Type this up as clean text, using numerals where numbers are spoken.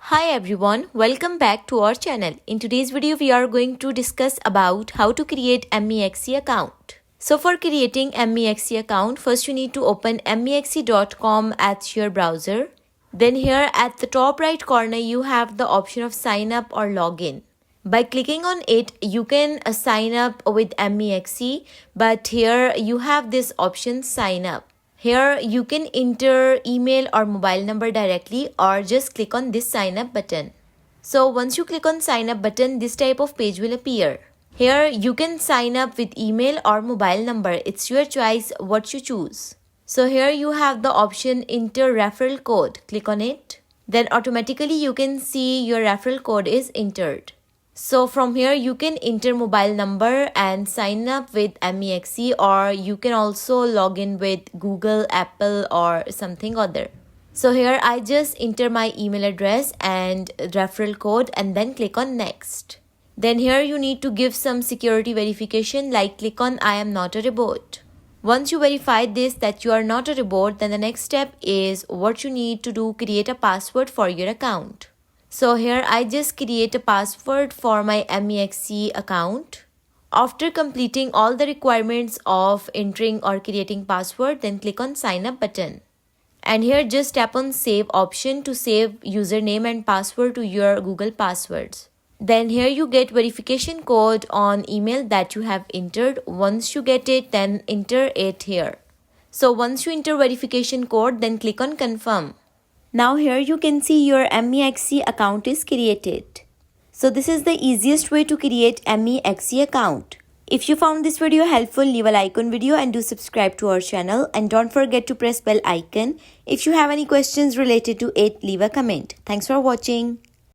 Hi everyone, welcome back to our channel. In today's video, we are going to discuss about how to create MEXC account. So for creating MEXC account, first you need to open MEXC.com at your browser. Then here at the top right corner, you have the option of sign up or login. By clicking on it, you can sign up with MEXC, but here you have this option sign up. Here you can enter email or mobile number directly or just click on this sign up button. So once you click on sign up button, this type of page will appear. Here you can sign up with email or mobile number. It's your choice what you choose. So here you have the option enter referral code. Click on it. Then automatically you can see your referral code is entered. So from here you can enter mobile number and sign up with MEXC, or you can also log in with Google, Apple or something other. So here I just enter my email address and referral code and then click on next. Then here you need to give some security verification, like click on I am not a robot. Once you verify this that you are not a robot, then the next step is what you need to do, create a password for your account. So here I just create a password for my MEXC account. After completing all the requirements of entering or creating password, then click on sign up button. And here just tap on save option to save username and password to your Google passwords. Then here you get verification code on email that you have entered. Once you get it, then enter it here. So once you enter verification code, then click on confirm. Now here you can see your MEXC account is created. So this is the easiest way to create MEXC account. If you found this video helpful, leave a like on video and do subscribe to our channel. And don't forget to press bell icon. If you have any questions related to it, leave a comment. Thanks for watching.